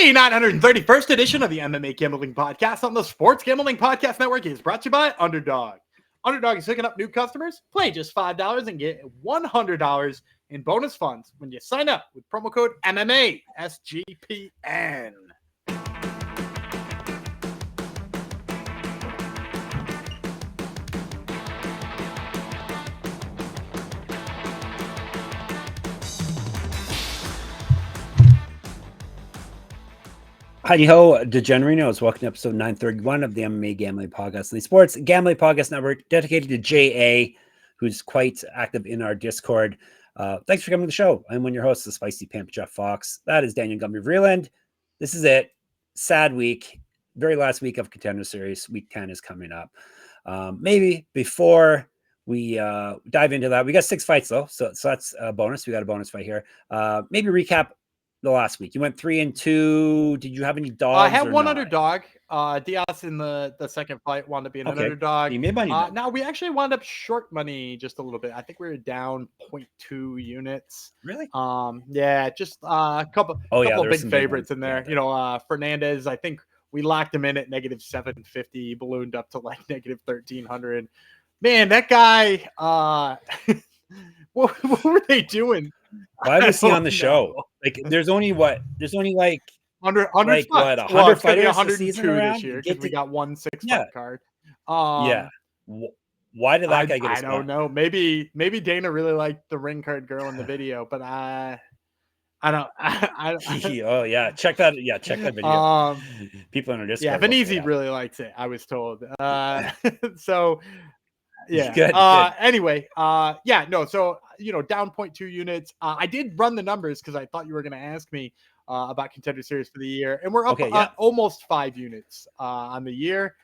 The 931st edition of the MMA Gambling Podcast on the Sports Gambling Podcast Network is brought to you by Underdog. Underdog is hooking up new customers. Play just $5 and get $100 in bonus funds when you sign up with promo code MMA SGPN. Howdy ho, DeGenerinos. Welcome to episode 931 of the MMA Gambling Podcast, the Sports Gambling Podcast Network, dedicated to JA, who's quite active in our Discord. Thanks for coming to the show. I'm one of your hosts, the Spicy Pimp, Jeff Fox. That is Daniel Gumby Vreeland. This is it. Sad week. Very last week of Contender Series. Week 10 is coming up. Maybe before we dive into that, we got 6 fights, though. So that's a bonus. We got a bonus fight here. Maybe recap the last week. You went 3-2. Did you have any dogs? I had one underdog. Díaz in the second fight wound up being an underdog. You made money. Now we actually wound up short money just a little bit. I think we were down 0.2 units. Really? Yeah, just a couple big favorites in there. You know, Fernandez, I think we locked him in at negative 750, ballooned up to like negative 1300. Man, that guy, what were they doing? Why was he on the show? Like, there's only like 100 100 like, 100 fighters 102 this year because we got one 6-fight card. Yeah. Why did that guy get a spot? I don't know. Maybe Dana really liked the ring card girl in the video, but I don't. Oh yeah, check that. Yeah, check that video. People in our Discord. Yeah, Venezi really likes it. I was told. So. Yeah. Good. Anyway, yeah, no. So, you know, down 0.2 units. I did run the numbers because I thought you were going to ask me about Contender Series for the year, and we're up almost 5 units on the year.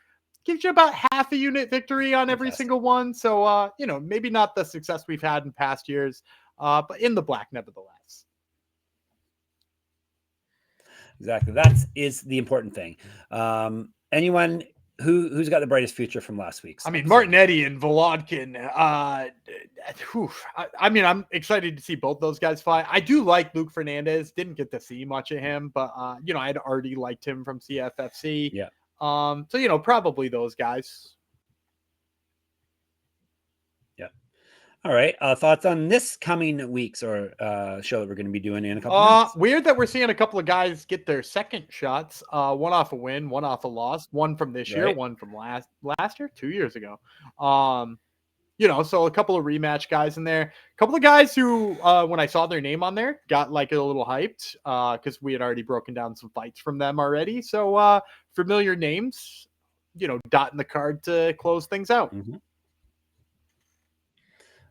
Gives you about half a unit victory on every single one. So, you know, maybe not the success we've had in past years, but in the black nevertheless. Exactly. That is the important thing. Anyone who's got the brightest future from last week? I mean, Martinetti and Volodkin. I mean, I'm excited to see both those guys fight. I do like Luke Fernandez. Didn't get to see much of him, but you know, I'd already liked him from CFFC. Yeah. So you know, probably those guys. Yeah. All right. Thoughts on this coming week's or show that we're going to be doing in a couple minutes? Weird that we're seeing a couple of guys get their second shots. One off a win, one off a loss, one from this year, one from last year, 2 years ago. You know, so a couple of rematch guys in there. A couple of guys who, when I saw their name on there, got like a little hyped because we had already broken down some fights from them already. So familiar names, you know, dotting the card to close things out. Mm-hmm.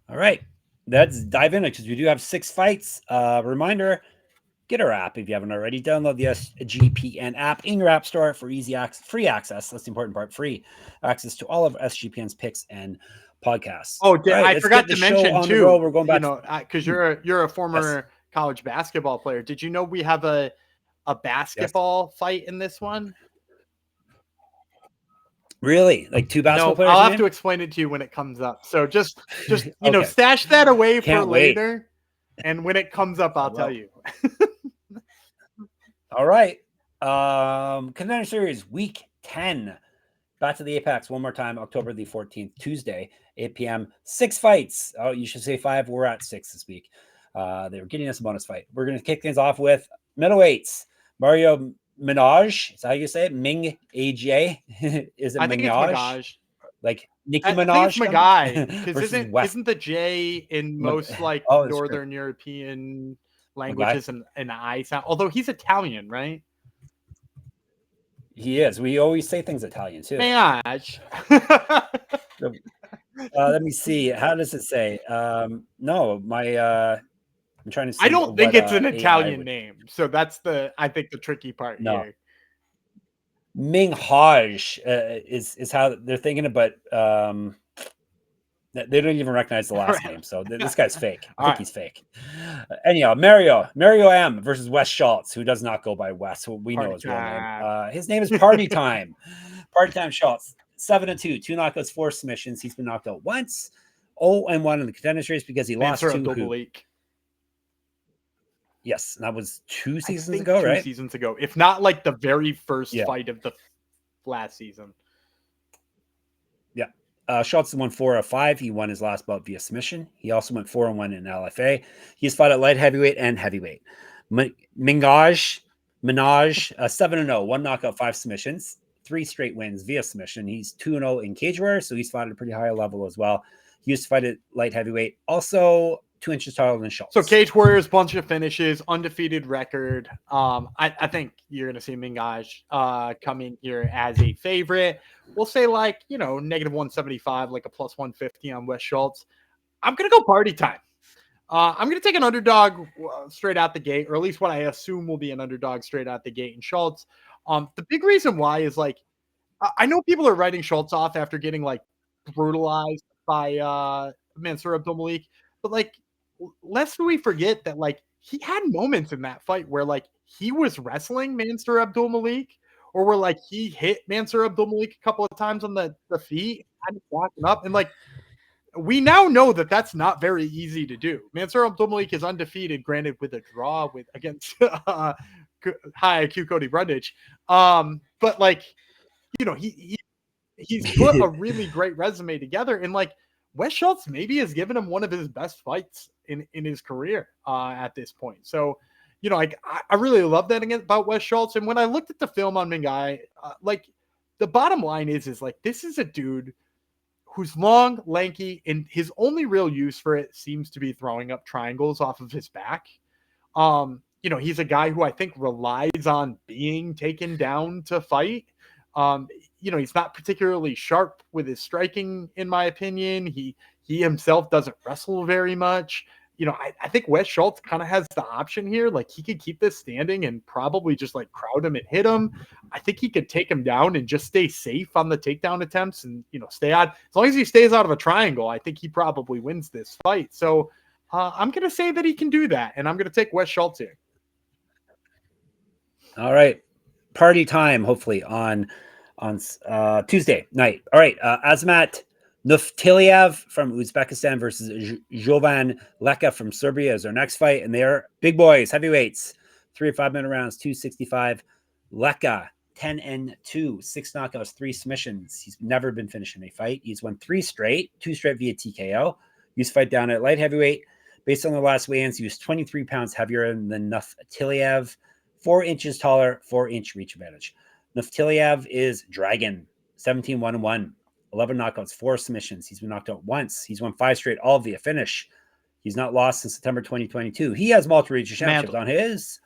All right, let's dive in because we do have 6 fights. Reminder, get our app if you haven't already. Download the SGPN app in your app store for free access. That's the important part. Free access to all of SGPN's picks and podcasts. Oh, I forgot to mention too. We're going back, you know, because you're a former college basketball player. Did you know we have a basketball fight in this one? Really? Like 2 basketball players? I'll have to explain it to you when it comes up. So just you know, stash that away for later. And when it comes up, I'll tell you. All right. Contender Series Week 10. Back to the Apex one more time, October the 14th, Tuesday, 8 p.m. 6 fights. Oh, you should say 5. We're at 6 this week. They were getting us a bonus fight. We're going to kick things off with middleweights. Mario Mingaj, is that how you say it? Mingaj? Is it I think it's Mingaj. Like Nicki Minaj? I think it's Mingaj. Because isn't the J in most like Northern European languages an I sound? Although he's Italian, right? He is. We always say things Italian too. Mingaj. Let me see. How does it say? No, I'm trying to see. I don't think it's an Italian name. So that's I think the tricky part here. Mingaj is how they're thinking it, but they don't even recognize the last name. So this guy's fake. I think he's fake. Anyhow, Mario M versus Wes Schultz, who does not go by Wes. We know his real name. His name is Party Time. Party Time Schultz. 7-2, 2 knockouts, 4 submissions. He's been knocked out once. 0-1 in the Contender Series because he lost to double leak. Yes, that was 2 seasons ago, two right? seasons ago, if not like the very first fight of the last season. Yeah. Schultz won 4 of 5. He won his last bout via submission. He also went 4-1 in LFA. He's fought at light heavyweight and heavyweight. Mingaj, 7-0, 1 knockout, 5 submissions, 3 straight wins via submission. He's 2-0 in cage warrior, so he's fought at a pretty high level as well. He used to fight at light heavyweight, also 2 inches taller than Schultz. So Cage Warriors, bunch of finishes, undefeated record. I think you're going to see Mingaj come in here as a favorite. We'll say like, negative 175, like a plus 150 on Wes Schultz. I'm going to go party time. I'm going to take an underdog straight out the gate, or at least what I assume will be an underdog straight out the gate in Schultz. The big reason why is like, I know people are writing Schultz off after getting like brutalized by Mansour Abdulmalik, but like, lest we forget that like he had moments in that fight where like he was wrestling Mansour Abdulmalik, or where like he hit Mansour Abdulmalik a couple of times on the feet and walking up, and like we now know that that's not very easy to do. Mansour Abdulmalik is undefeated, granted with a draw against high IQ Cody Brundage, but like he's put a really great resume together, and like Wes Schultz maybe has given him one of his best fights in his career at this point. So, like I really love that about Wes Schultz. And when I looked at the film on Mingaj, like the bottom line is like this is a dude who's long, lanky, and his only real use for it seems to be throwing up triangles off of his back. He's a guy who I think relies on being taken down to fight. He's not particularly sharp with his striking, in my opinion. He himself doesn't wrestle very much. I think Wes Schultz kind of has the option here. Like he could keep this standing and probably just like crowd him and hit him. I think he could take him down and just stay safe on the takedown attempts and, stay out. As long as he stays out of a triangle, I think he probably wins this fight. So I'm going to say that he can do that. And I'm going to take Wes Schultz here. All right. Party time, hopefully on Tuesday night. All right. Azamat Nuftillaev from Uzbekistan versus Jovan Leka from Serbia is our next fight. And they're big boys, heavyweights, 3 or 5 minute rounds, 265. Leka, 10-2, 6 knockouts, 3 submissions. He's never been finished in a fight. He's won 3 straight, 2 straight via TKO. He used to fight down at light heavyweight. Based on the last weigh-ins, he was 23 pounds heavier than Nuftillaev, 4 inches taller, 4-inch reach advantage. Nuftillaev is Dragon, 17-1-1. 11 knockouts, 4 submissions. He's been knocked out once. He's won 5 straight, all via finish. He's not lost since September 2022. He has multiple regional championships on his.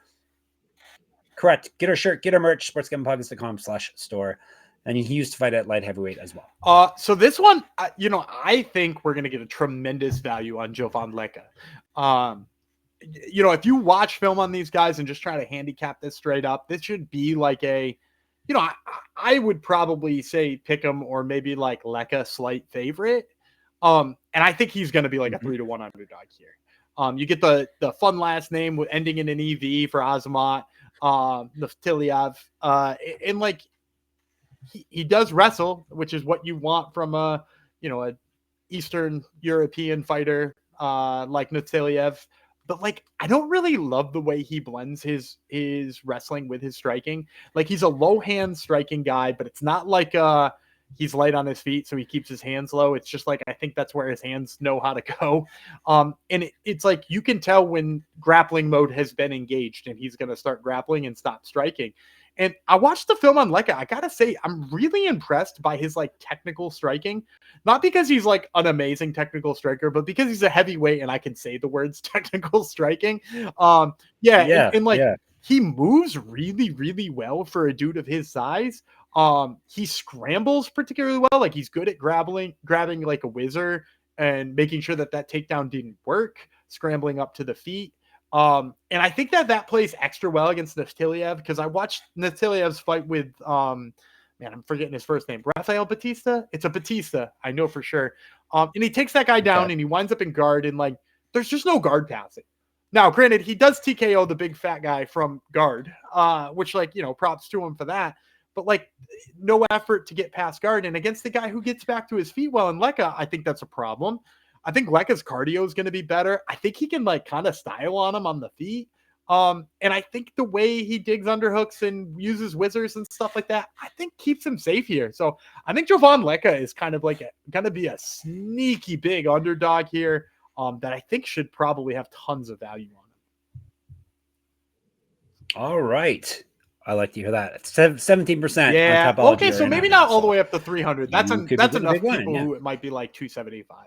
Correct. Get our shirt, get our merch, sportsgamblingpodcast.com/store. And he used to fight at light heavyweight as well. So this one, I think we're going to get a tremendous value on Jovan Leka. If you watch film on these guys and just try to handicap this straight up, this should be like I would probably say pick him or maybe like Leka slight favorite. And I think he's going to be like a 3-1 underdog here. You get the fun last name with ending in an EV for Azamat, Nuftillaev, and like he does wrestle, which is what you want from a Eastern European fighter like Nuftillaev. But like, I don't really love the way he blends his wrestling with his striking. Like he's a low hand striking guy, but it's not like he's light on his feet, so he keeps his hands low. It's just like, I think that's where his hands know how to go. And it's like, you can tell when grappling mode has been engaged and he's going to start grappling and stop striking. And I watched the film on Leka. I got to say, I'm really impressed by his like technical striking, not because he's like an amazing technical striker, but because he's a heavyweight and I can say the words technical striking. He moves really, really well for a dude of his size. He scrambles particularly well. Like he's good at grabbing like a whizzer and making sure that takedown didn't work, scrambling up to the feet. And I think that plays extra well against Nuftillaev because I watched Nuftillaev's fight with, I'm forgetting his first name, Rafael Batista. It's a Batista, I know for sure. And he takes that guy down and he winds up in guard and like, there's just no guard passing. Now, granted, he does TKO the big fat guy from guard, which like, props to him for that. But like no effort to get past guard. And against the guy who gets back to his feet well in Leka, I think that's a problem. I think Leka's cardio is going to be better. I think he can like kind of style on him on the feet. And I think the way he digs underhooks and uses whizzers and stuff like that, I think keeps him safe here. So I think Jovan Leka is kind of like going to be a sneaky big underdog here that I think should probably have tons of value on him. All right. I like to hear that. 17% yeah. on Topology. Okay, so maybe not all the way up to 300. That's enough people who it might be like 275.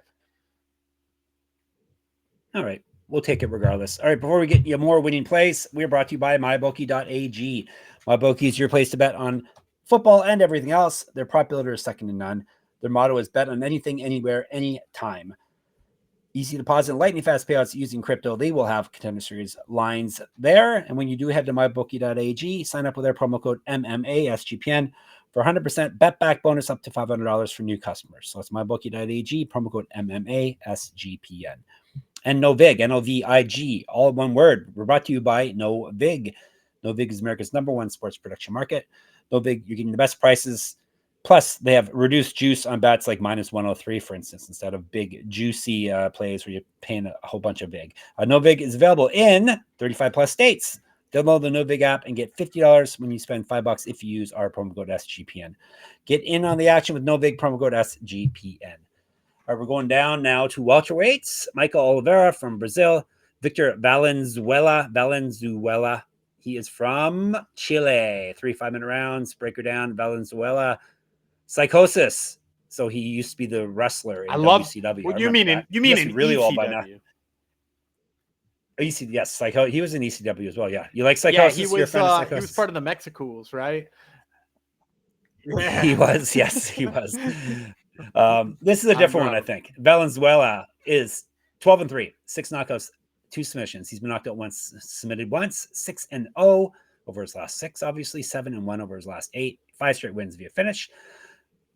All right. We'll take it regardless. All right. Before we get you more winning plays, we're brought to you by MyBookie.ag. MyBookie is your place to bet on football and everything else. Their prop builder is second to none. Their motto is bet on anything, anywhere, anytime. Easy deposit and lightning fast payouts using crypto. They will have Contender Series lines there. And when you do head to mybookie.ag, sign up with their promo code MMA SGPN for 100% bet back bonus up to $500 for new customers. So it's mybookie.ag, promo code MMA SGPN. And Novig, Novig, all one word. We're brought to you by Novig. Novig is America's #1 sports production market. Novig, you're getting the best prices. Plus, they have reduced juice on bets like -103, for instance, instead of big, juicy plays where you're paying a whole bunch of vig. Novig is available in 35 plus states. Download the Novig app and get $50 when you spend $5 if you use our promo code SGPN. Get in on the action with Novig, promo code SGPN. All right, we're going down now to welterweights. Michael Oliveira from Brazil. Victor Valenzuela. He is from Chile. 3 5-minute rounds. Breaker down. Valenzuela. Psychosis. So he used to be the wrestler in WCW. What you mean in really ECW. Old by now. Yes, Psycho. He was in ECW as well. Yeah, you like Psychosis? Yeah, he was part of the Mexicools, right? He was. Yes, he was. This is a different one, I think. Valenzuela is 12-3, 6 knockouts, 2 submissions. He's been knocked out once, submitted once, 6-0 over his last 6, obviously 7-1 over his last 8, 5 straight wins via finish.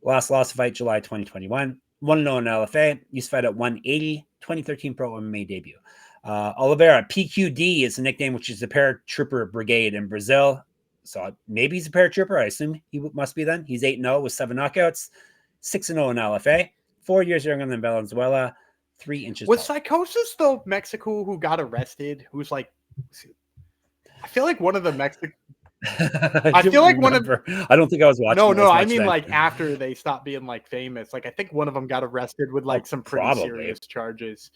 Last loss fight July 2021, 1-0 in LFA. Used to fight at 180, 2013 Pro MMA debut. Oliveira, PQD is the nickname, which is the Paratrooper Brigade in Brazil. So maybe he's a paratrooper. I assume he must be then. He's 8-0 with 7 knockouts, 6-0 in LFA. 4 years younger than Valenzuela, 3 inches Was tall. Psychosis the Mexico who got arrested? Who's like, I feel like one of the Mexican. I feel like one of. I don't think I was watching. No. I mean, then. Like after they stopped being like famous, like I think one of them got arrested with like some pretty serious charges.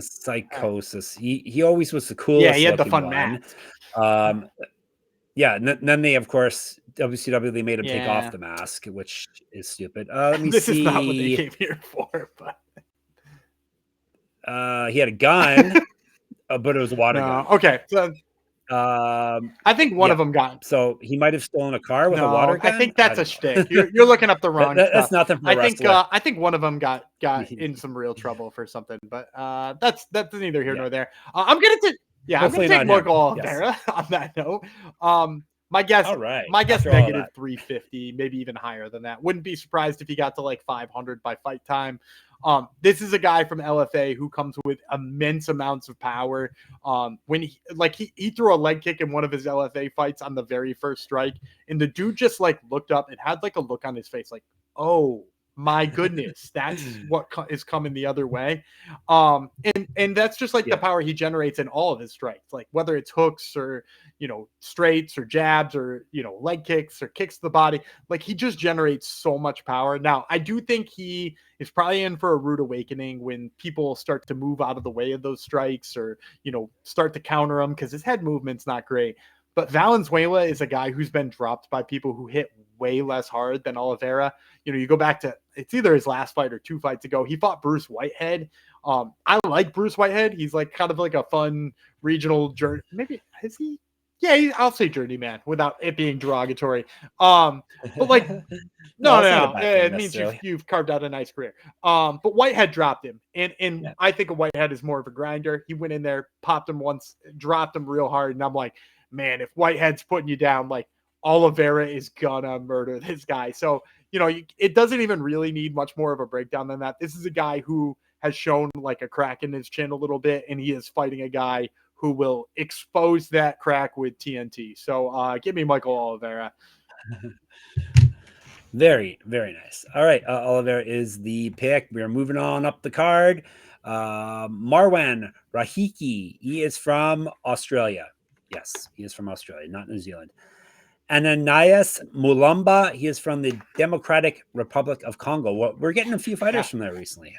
Psychosis. He always was the coolest. Yeah, he had the fun mask. Yeah, and then they, of course, WCW, they made him take off the mask, which is stupid. Let me this see. Is not what they came here for, but he had a gun, but it was a water gun. Okay, so I think one of them got. So he might have stolen a car with a water gun. I think that's a shtick. You're looking up the wrong. That's nothing for I think one of them got in some real trouble for something, but that's neither here nor there. I'm gonna take Michael Oliveira on that note. My guess, negative 350, maybe even higher than that. Wouldn't be surprised if he got to like 500 by fight time. This is a guy from LFA who comes with immense amounts of power. When he threw a leg kick in one of his LFA fights on the very first strike, and the dude just like looked up and had like a look on his face like, oh my goodness, that's what is coming the other way. And that's just like the power he generates in all of his strikes, like whether it's hooks or, straights or jabs or, leg kicks or kicks to the body, like he just generates so much power. Now, I do think he is probably in for a rude awakening when people start to move out of the way of those strikes or, start to counter them because his head movement's not great. But Valenzuela is a guy who's been dropped by people who hit way less hard than Oliveira. You go back to, it's either his last fight or 2 fights ago. He fought Bruce Whitehead. I like Bruce Whitehead. He's like kind of like a fun regional journey. Maybe is he? Yeah, I'll say journeyman without it being derogatory. But like, no, it means you've carved out a nice career. But Whitehead dropped him, and I think a Whitehead is more of a grinder. He went in there, popped him once, dropped him real hard, and I'm like, man, if Whitehead's putting you down, like Oliveira is gonna murder this guy. So, it doesn't even really need much more of a breakdown than that. This is a guy who has shown like a crack in his chin a little bit, and he is fighting a guy who will expose that crack with TNT. So give me Michael Oliveira. Very, very nice. All right. Oliveira is the pick. We're moving on up the card. Marwan Rahiki, he is from Australia. Yes, he is from Australia, not New Zealand. Ananias Mulumba, he is from the Democratic Republic of Congo. Well, we're getting a few fighters from there recently.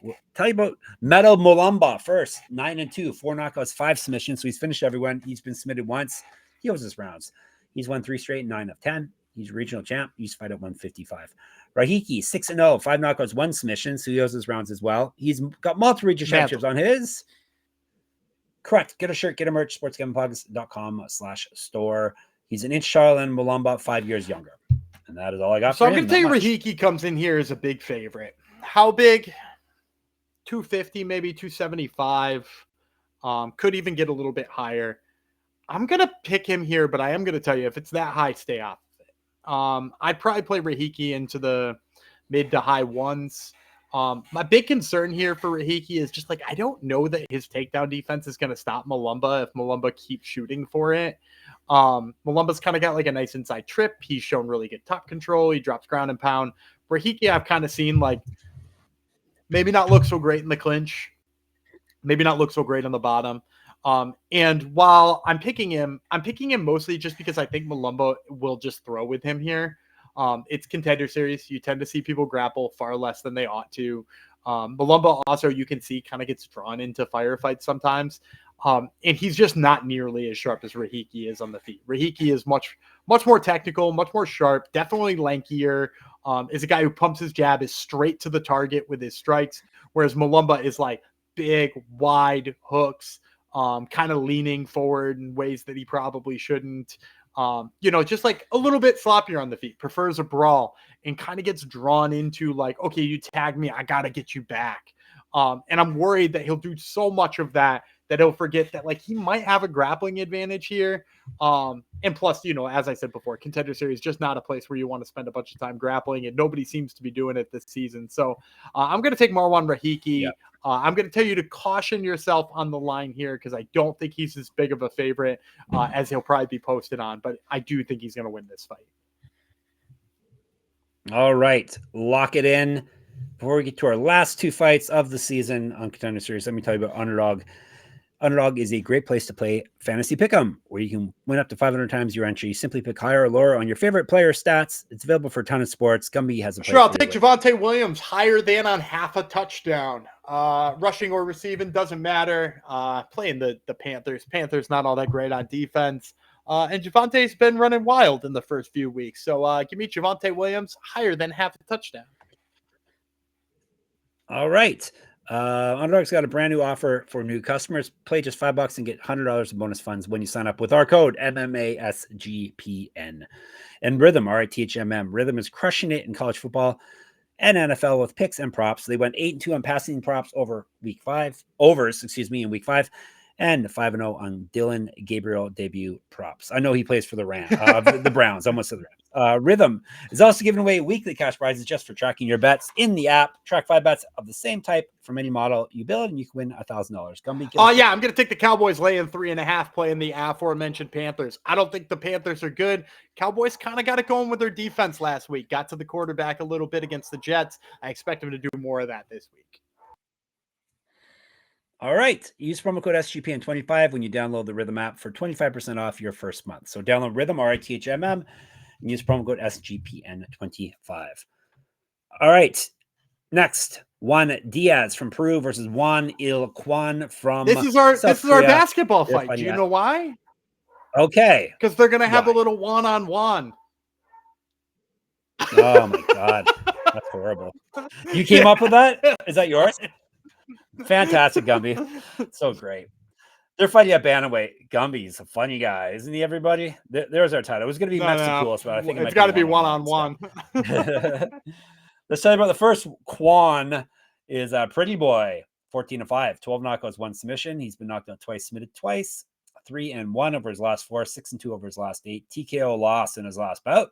We'll tell you about Metal Mulumba first. 9-2, 4 knockouts, 5 submissions. So he's finished everyone. He's been submitted once. He owes his rounds. He's won 3 straight, 9 of 10. He's regional champ. He's fight at 155. Rahiki, 6-0, 5 knockouts, 1 submission. So he owes his rounds as well. He's got multiple regional championships on his. Correct. Get a shirt, get a merch, sportsgamblingpodcast.com/store. He's an inch taller than Mulumba, 5 years younger. And that is all I got so for I'm him. going to tell you Rahiki comes in here as a big favorite. How big? 250, maybe 275. Could even get a little bit higher. I'm going to pick him here, but I am going to tell you, if it's that high, stay off of it. I'd probably play Rahiki into the mid to high ones. My big concern here for Rahiki is just like, I don't know that his takedown defense is going to stop Mulumba if Mulumba keeps shooting for it. Mulumba's kind of got like a nice inside trip. He's shown really good top control. He drops ground and pound. Rahiki, I've kind of seen like maybe not look so great in the clinch, maybe not look so great on the bottom. And while I'm picking him mostly just because I think Mulumba will just throw with him here. It's Contender Series. You tend to see people grapple far less than they ought to. Mulumba also, you can see, kind of gets drawn into firefights sometimes. And he's just not nearly as sharp as Rahiki is on the feet. Rahiki is much more technical, much more sharp, definitely lankier. Is a guy who pumps his jab, is straight to the target with his strikes, whereas Mulumba is like big, wide hooks, kind of leaning forward in ways that he probably shouldn't. Just like a little bit sloppier on the feet, prefers a brawl, and kind of gets drawn into like, okay, you tag me, I got to get you back. And I'm worried that he'll do so much of that he'll forget that like he might have a grappling advantage here. And plus, as I said before, Contender Series is just not a place where you want to spend a bunch of time grappling, and nobody seems to be doing it this season. So I'm going to take Marwan Rahiki. Yep. I'm going to tell you to caution yourself on the line here because I don't think he's as big of a favorite as he'll probably be posted on, but I do think he's going to win this fight. All right, lock it in. Before we get to our last 2 fights of the season on Contender Series, let me tell you about Underdog. Underdog is a great place to play fantasy pick'em, where you can win up to 500 times your entry. Simply pick higher or lower on your favorite player stats. It's available for a ton of sports. Gumby has a sure. I'll take Javante Williams higher than on half a touchdown. Rushing or receiving doesn't matter. Playing the Panthers. Panthers not all that great on defense. And Javante's been running wild in the first few weeks. So give me Javante Williams higher than half a touchdown. All right. Underdog's got a brand new offer for new customers. Play just $5 and get $100 in bonus funds when you sign up with our code MMASGPN. And Rhythm, RITHMM. Rhythm is crushing it in college football and NFL with picks and props. They went 8-2 on passing props in week 5, and 5-0 on Dylan Gabriel debut props. I know he plays for the Browns. Almost to the Rams. Rhythm is also giving away weekly cash prizes just for tracking your bets in the app. Track 5 bets of the same type from any model you build, and you can win $1,000. Gumby. Yeah, I'm going to take the Cowboys laying 3.5, playing the aforementioned Panthers. I don't think the Panthers are good. Cowboys kind of got it going with their defense last week. Got to the quarterback a little bit against the Jets. I expect them to do more of that this week. All right. Use promo code SGPN25 when you download the Rhythm app for 25% off your first month. So download Rhythm, RITHMM, and use promo code SGPN25. All right. Next, Juan Díaz from Peru versus Juan Kwon from This is our basketball fight. Do you know why? Okay. Because they're going to have a little one-on-one. Oh, my God. That's horrible. You came up with that? Is that yours? Fantastic, Gumby. So great. They're fighting at bantamweight. Gumby's a funny guy, isn't he, everybody? There's our title. It was going to be Mexico, but I think it's got to be one-on-one. Let's tell you about the first. Kwon is a pretty boy. 14-5, 12 knockouts, 1 submission. He's been knocked out twice, submitted twice. 3-1 over his last 4, 6-2 over his last 8. TKO loss in his last bout.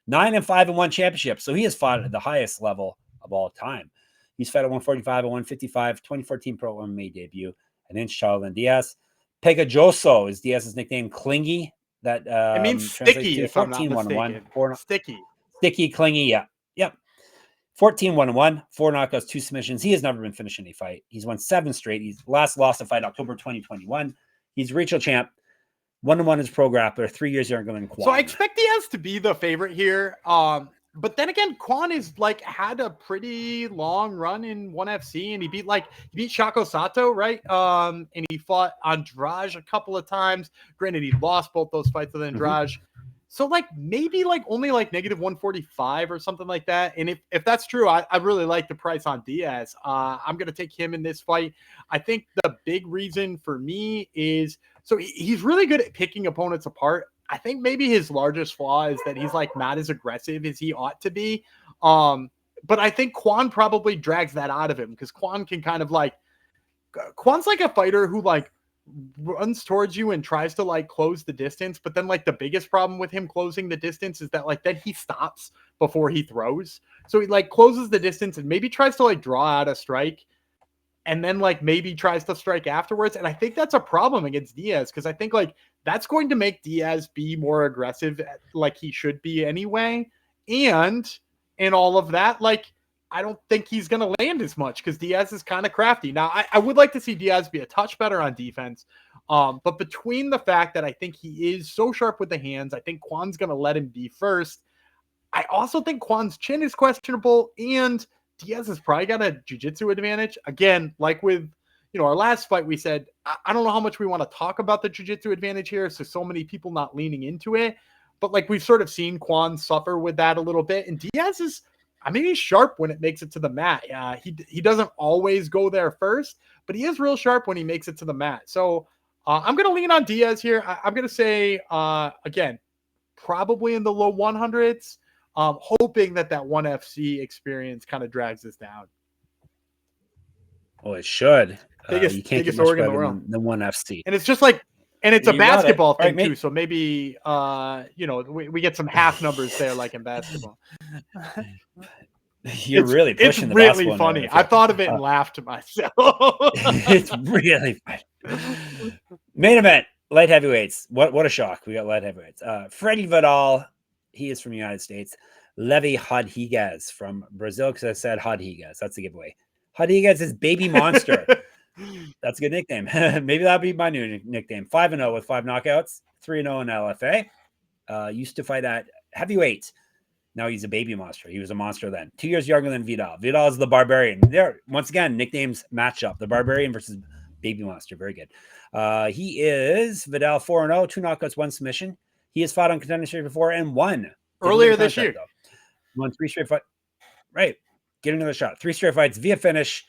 9-5 and 1 championship. So he has fought at the highest level of all time. He's fought at 145 and 155, 2014 Pro MMA debut, an inch taller than Díaz. Pegajoso is Díaz's nickname. Clingy. That it means sticky. 14-1-1. Sticky. Sticky, clingy. Yeah. Yep. 14-1-1, 4 knockouts, 2 submissions. He has never been finished in a fight. He's won 7 straight. He's last lost a fight October 2021. He's regional champ. 1-1 is pro grappler. 3 years younger than Kwon. So I expect Díaz to be the favorite here. But then again, Kwon is like had a pretty long run in ONE FC, and he beat Shako Sato, right? And he fought Andrade a couple of times. Granted, he lost both those fights with Andrade. So like maybe like only like -145 or something like that. And if that's true, I really like the price on Díaz. I'm gonna take him in this fight. I think the big reason for me is so he's really good at picking opponents apart. I think maybe his largest flaw is that he's like not as aggressive as he ought to be. But I think Kwon probably drags that out of him because Kwon can kind of like Kwon's like a fighter who like runs towards you and tries to like close the distance, but then like the biggest problem with him closing the distance is that like then he stops before he throws. So he like closes the distance and maybe tries to like draw out a strike and then like maybe tries to strike afterwards. And I think that's a problem against Díaz because I think like that's going to make Díaz be more aggressive like he should be anyway. And in all of that, like I don't think he's going to land as much because Díaz is kind of crafty. Now, I would like to see Díaz be a touch better on defense. But between the fact that I think he is so sharp with the hands, I think Kwon's going to let him be first. I also think Kwon's chin is questionable, and Díaz has probably got a jiu-jitsu advantage. Again, like with our last fight, we said, I don't know how much we want to talk about the jiu-jitsu advantage here, so many people not leaning into it. But like we've sort of seen Kwon suffer with that a little bit, and Díaz is he's sharp when it makes it to the mat. He doesn't always go there first, but he is real sharp when he makes it to the mat. So I'm going to lean on Díaz here. I'm going to say, again, probably in the low 100s, hoping that ONE FC experience kind of drags us down. Oh, it should. You can't get much better than ONE FC. And it's just like, and it's a basketball thing too. So maybe, we get some half numbers there, like in basketball. You're really pushing the basketball. It's really funny. I thought of it and laughed to myself. It's really funny. Main event, light heavyweights. What a shock. We got light heavyweights. Freddy Vidal, he is from the United States. Levi Rodrigues from Brazil, because I said Rodrigues. That's the giveaway. Rodrigues is Baby Monster. That's a good nickname. Maybe that'll be my new nickname. 5-0 with 5 knockouts, 3-0 in LFA. Used to fight at heavyweight. Now he's a baby monster. He was a monster then. 2 years younger than Vidal. Vidal is the Barbarian. There, once again, nicknames match up. The Barbarian versus Baby Monster. Very good. He is Vidal 4-0, 2 knockouts, 1 submission. He has fought on Contender Series before and won earlier this year. Won 3 straight fights. Right. Get another shot. 3 straight fights via finish.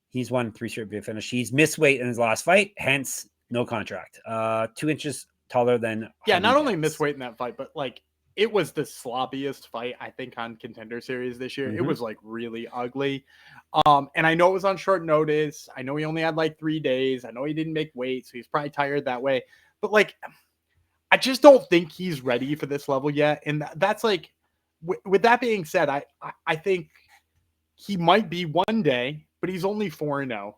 He's won 3 straight via finish. He's missed weight in his last fight, hence no contract. 2 inches taller than. Yeah, not only missed weight in that fight, but like it was the sloppiest fight I think on Contender Series this year. It was like really ugly. And I know it was on short notice. I know he only had like 3 days. I know he didn't make weight, so he's probably tired that way. But like, I just don't think he's ready for this level yet. And that's like, with that being said, I think he might be one day, but he's only 4-0.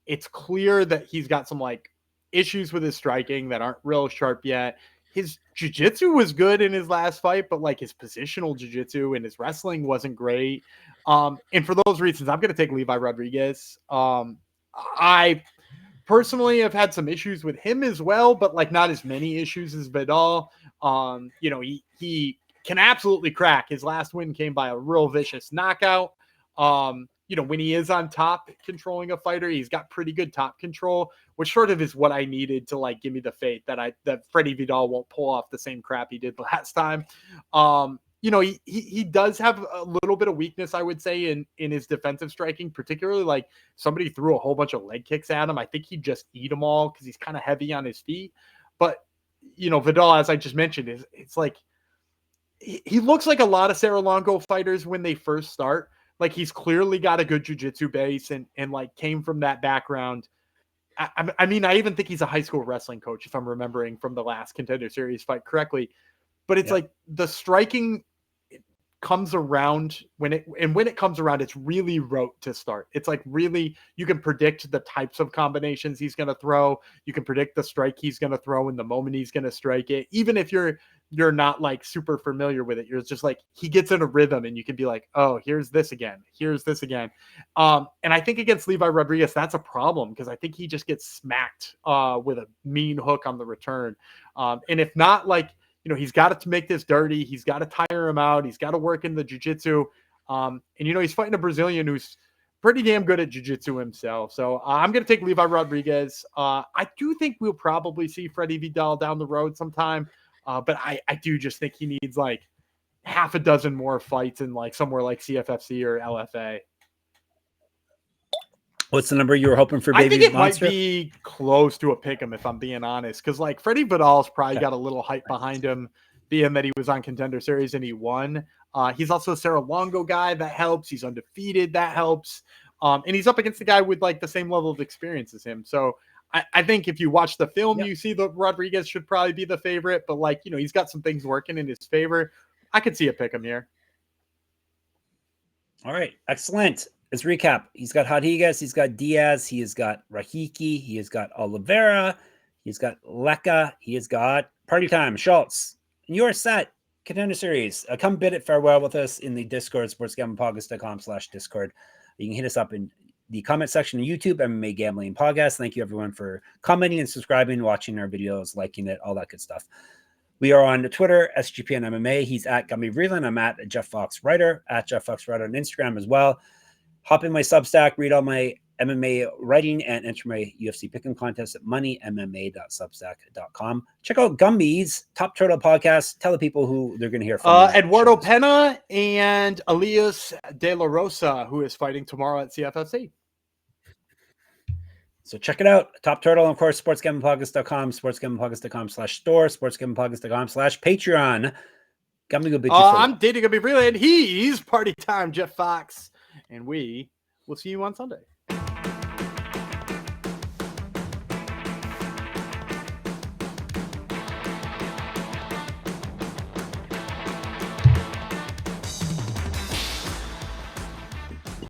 It's clear that he's got some like issues with his striking that aren't real sharp yet. His jiu-jitsu was good in his last fight, but like his positional jiu-jitsu and his wrestling wasn't great. And for those reasons, I'm going to take Levi Rodrigues. I personally have had some issues with him as well, but like not as many issues as Vidal. He can absolutely crack. His last win came by a real vicious knockout. When he is on top controlling a fighter, he's got pretty good top control, which sort of is what I needed to like give me the faith that Freddy Vidal won't pull off the same crap he did last time. He does have a little bit of weakness, I would say, in his defensive striking, particularly like somebody threw a whole bunch of leg kicks at him. I think he'd just eat them all because he's kind of heavy on his feet. But Vidal, as I just mentioned, it's like he looks like a lot of Serra-Longo fighters when they first start. Like he's clearly got a good jiu-jitsu base and like came from that background. I mean, I even think he's a high school wrestling coach, if I'm remembering from the last Contender Series fight correctly. But it's like the striking comes around when it comes around, it's really rote to start. It's like really, you can predict the types of combinations he's going to throw. You can predict the strike he's going to throw in the moment he's going to strike it. Even if you're you're not like super familiar with it. You're just like, he gets in a rhythm and you can be like, oh, here's this again. Here's this again. And I think against Levi Rodrigues, that's a problem because I think he just gets smacked with a mean hook on the return. And if not, like, he's got to make this dirty. He's got to tire him out. He's got to work in the jiu-jitsu. And, he's fighting a Brazilian who's pretty damn good at jiu-jitsu himself. So I'm going to take Levi Rodrigues. I do think we'll probably see Freddy Vidal down the road sometime. But I do just think he needs like half a dozen more fights in like somewhere like CFFC or LFA. What's the number you were hoping for, Baby I think it Monster? might be close to a pick'em if I'm being honest. Because like Freddy Vidal's probably got a little hype behind him, being that he was on Contender Series and he won. He's also a Sarah Longo guy. That helps. He's undefeated. That helps. And he's up against a guy with like the same level of experience as him. So I think if you watch the film, you see that Rodrigues should probably be the favorite, but like, he's got some things working in his favor. I could see a pick him here. All right. Excellent. Let's recap. He's got Rodrigues. He's got Díaz. He has got Rahiki. He has got Oliveira. He's got Leka. He has got Party Time, Schultz. And you're set. Contender Series. Come bid it farewell with us in the Discord, sportsgamblingpodcast.com/Discord. You can hit us up in the comment section of YouTube, MMA Gambling Podcast. Thank you, everyone, for commenting and subscribing, watching our videos, liking it, all that good stuff. We are on Twitter, SGPN MMA. He's at Gummy Vreeland. I'm at Jeff Fox Writer, at Jeff Fox Writer on Instagram as well. Hop in my Substack, read all my MMA writing, and enter my UFC pick'em contest at moneymma.substack.com. Check out Gumby's Top Turtle Podcast. Tell the people who they're going to hear from. Eduardo Pena and Elias De La Rosa, who is fighting tomorrow at CFFC. So check it out. Top Turtle, and of course, sportsgamblingpodcast.com, sportsgamblingpodcast.com/store, sportsgamblingpodcast.com/Patreon. Gumby will beat you for I'm dating Gumby Vreeland. He's Party Time, Jeff Fox. And we will see you on Sunday.